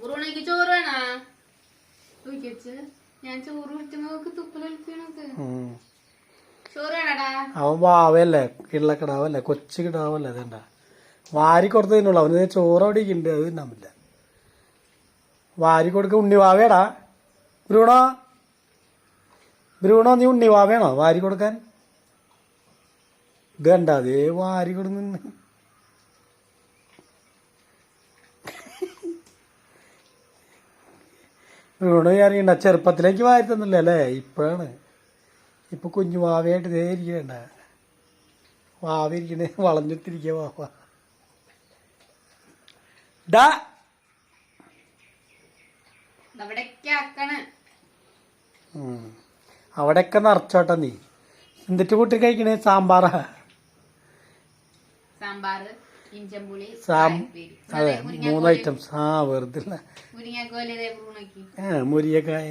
ബ്രൂണോയ്ക്ക് ചോറ് വേണോ? ഞാൻ ചോറ് കുടിക്കുന്നവർക്ക് തുപ്പലൊലിക്കണത്. ചോറ് വേണടാ. അവൻ വാവല്ലേ, കിള്ളക്കിടാവല്ലേ, കൊച്ചു കിടാവല്ലേ. അതേണ്ട വാരി കൊടുത്ത് തിന്നുള്ളൂ. അവന് ചോറ് അവിടെ ഉണ്ട്, അത് തിന്നാൻ പറ്റില്ല. വാരി കൊടുക്ക. ഉണ്ണിവാവേടാ ബ്രൂണോ. ബ്രൂണോ നീ ഉണ്ണിവാവേണോ വാരി കൊടുക്കാൻ? ഇത് കണ്ട അതേ വാരി കൊടുന്ന്. ബ്രൂണോ അറിയണ്ട, ചെറുപ്പത്തിലേക്ക് വാരി തന്നില്ല അല്ലേ, ഇപ്പോഴാണ്. ഇപ്പൊ കുഞ്ഞു വാവയായിട്ട് ഇതേ ഇരിക്കണ്ട. വാവ ഇരിക്കണേ വളഞ്ഞിട്ടിരിക്കുക വാവ. ഡാ അവിടെയൊക്കെ നിറച്ചോട്ടെ നീ. എന്നിട്ട് കൂട്ടി കഴിക്കണേ സാമ്പാറാ. അതെ 3 ഐറ്റംസ്. വെറുതെ മുരിങ്ങക്കായ.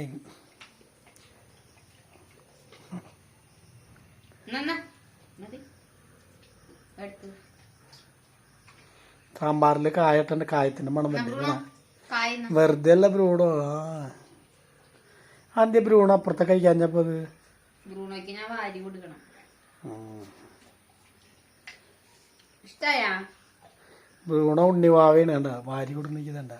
സാമ്പാറില് കായട്ടുണ്ട്, കായത്തിന്റെ മണം തന്നെ. വെറുതെ അല്ല ബ്രൂണോ. ആദ്യ ബ്രൂണോ അപ്പുറത്തെ കഴിക്കാഞ്ഞപ്പോ അത് ബ്രൂണോയ്ക്ക് ഞാൻ വാരി കൊടുക്കണം. ഇഷ്ടായാ? ബ്രൂണോ ഉണ്ണിവാവേണ് കണ്ട വാരി കൊടുക്കണ്ട.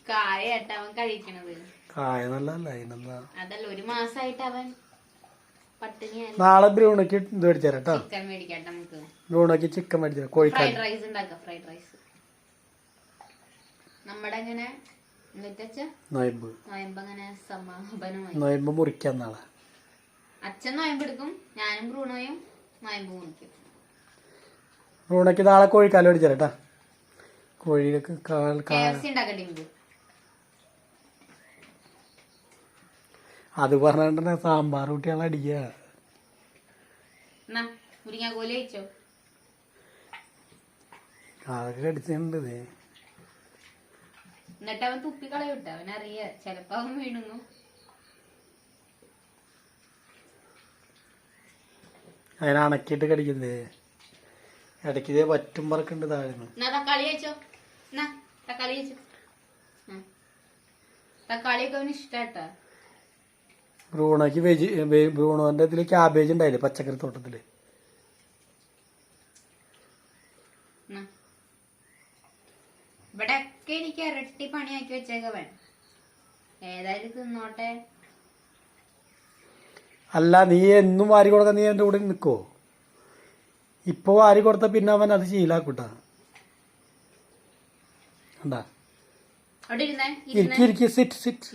കായായിട്ട് അവൻ കഴിക്കണത്. കായ നല്ലതല്ല. അതിനെന്താ? അതല്ല, 1 മാസായിട്ട് അവൻ പട്ടിണിയാണ്. നാളെ ബ്രൂണോക്ക് ഇത് മേടിച്ചാരട്ടോ. ചിക്കൻ മേടിക്കട്ടെ നമുക്ക്. ബ്രൂണോക്ക് ചിക്കൻ മേടിച്ചാ. കോഴിക്കറി ഫ്രൈഡ് റൈസ് ഉണ്ടാക്കാം. ഫ്രൈഡ് റൈസ് നമ്മുടെ എങ്ങനെ നോയമ്പ് അങ്ങനെ സമാപനമായി. നോയമ്പ് മുറിക്കാൻ നാളെ അച്ഛൻ നോയമ്പ് എടുക്കും, ഞാനും ബ്രൂണോയും നോയമ്പ് മുറിക്കും. ബ്രൂണോക്ക് നാളെ കോഴിക്കാല് മേടിച്ചാരട്ടാ. കോഴിയൊക്കെ ഉണ്ടാക്കട്ടെ. അത് പറഞ്ഞ സാമ്പാർ കുട്ടികളെ അടിക്കുക. മുരിങ്ങാക്കോല് കഴിച്ചോ? അതൊക്കെ കടിച്ചിട്ടുണ്ട്. എന്നിട്ട് അവൻ തുപ്പിക്കളയൂട്ട. അവനറിയ ചെലപ്പോ അവൻ വീണുന്നു. അതിനെ അണക്കിട്ട് കടിക്കുന്നേ. ഇടയ്ക്ക് പറ്റും പറക്കുണ്ട് താഴ്ന്നു. തക്കാളി കഴിച്ചോ. തക്കാളി കഴിച്ചോ. തക്കാളിയൊക്കെ അവന് ഇഷ്ടാട്ടാ. ബ്രൂണോക്ക് ബ്രൂണോന്റെ ഇതില് ക്യാബേജ് ഉണ്ടായില്ലേ പച്ചക്കറി തോട്ടത്തില്. ഇവിടെയൊക്കെ എനിക്ക് ഇരട്ടി പണിയാക്കി വെച്ചേക്കവൻ. ഏതായാലും തിന്നോട്ടെ. അല്ല നീ എന്നും വാരി കൊടുക്കാൻ നീ എന്റെ കൂടെ നിക്കോ? ഇപ്പൊ വാരി കൊടുത്ത പിന്നെ അവൻ അത് ശീലാക്കൂട്ടാ. എന്താ ഇരിക്കി സിറ്റ് സിറ്റ്.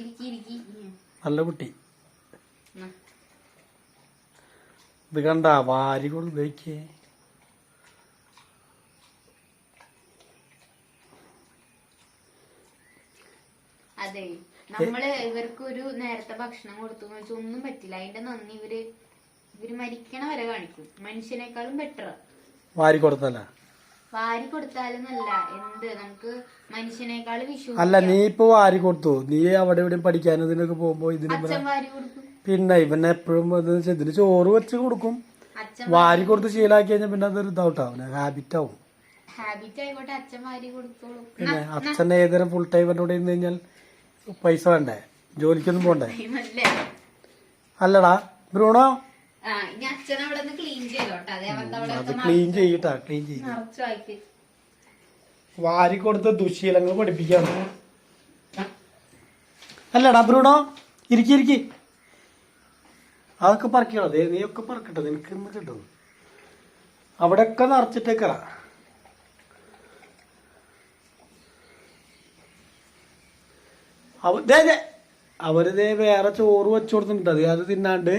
നല്ല കുട്ടി. ഇത് കണ്ട വാരി കൊടുക്കേ. അതെ, നമ്മള് ഇവർക്ക് ഒരു നേരത്തെ ഭക്ഷണം കൊടുത്തു വെച്ചാൽ ഒന്നും പറ്റില്ല. അതിന്റെ നന്ദി ഇവര് മരിക്കണ വരെ കാണിക്കും. മനുഷ്യനേക്കാളും ബെറ്റർ വാരി കൊടുത്തല്ല. വാരി കൊടുത്താലെന്നല്ല, എന്ത് നമുക്ക് മനുഷ്യനേക്കാളും വിശ്വാസം. അല്ല നീ ഇപ്പൊ വാരി കൊടുത്തു. നീ അവിടെ എവിടെയും പഠിക്കാൻ ഇതിനൊക്കെ പോകുമ്പോ അച്ഛൻ വാരി കൊടുക്കും. പിന്നെ ഇവനെ എപ്പോഴും ഇതിന് ചോറ് വെച്ച് കൊടുക്കും. വാരി കൊടുത്ത് ശീലാക്കി കഴിഞ്ഞാൽ പിന്നെ അതൊരു ഇതാവട്ടാവും, ഹാബിറ്റ് ആവും. ഹാബിറ്റ് ആയിക്കോട്ടെ, അച്ഛൻ വാരി കൊടുത്തോളൂ. പിന്നെ അച്ഛൻ ഏതൊരു ഫുൾ ടൈം എന്നോട് ഇരുന്ന് കഴിഞ്ഞാൽ പൈസ വേണ്ടേ, ജോലിക്കൊന്നും പോണ്ടേ? അല്ലടാ ബ്രൂണോ, അത് ക്ലീൻ ചെയ്യട്ടാ. ക്ലീൻ ചെയ്യും. വാരി കൊടുത്ത് ദുശീലങ്ങൾ പഠിപ്പിക്കാണ്. അല്ലടാ ബ്രൂണോ, ഇരിക്കി. അതൊക്കെ പറക്കണോ? നീ ഒക്കെ പറക്കട്ടെ, നിനക്ക് ഇന്ന് കിട്ടും. അവിടെയൊക്കെ നിറച്ചിട്ടേക്കാ. അവരിതേ വേറെ ചോറ് വെച്ചു കൊടുത്തിട്ടുണ്ട്. അത് തിന്നാണ്ട്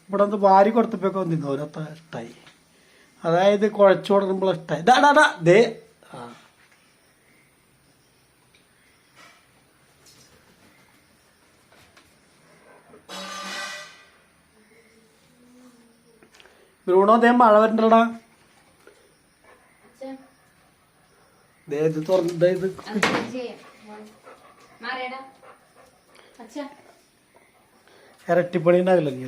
ഇവിടെ ഒന്ന് വാരി കൊടുത്തപ്പോഴൊക്കെ തിന്നു. അവരത്ര ഇഷ്ടമായി. അതായത് കുഴച്ചു കൊടുക്കുമ്പോൾ ഇഷ്ടമായി. ദേ ബ്രൂണോ, ദേ മഴ വരണ്ടടാ. ഇത് തുറന്ന ഇത് ഇരട്ടിപ്പണി ഉണ്ടാകില്ല നീ.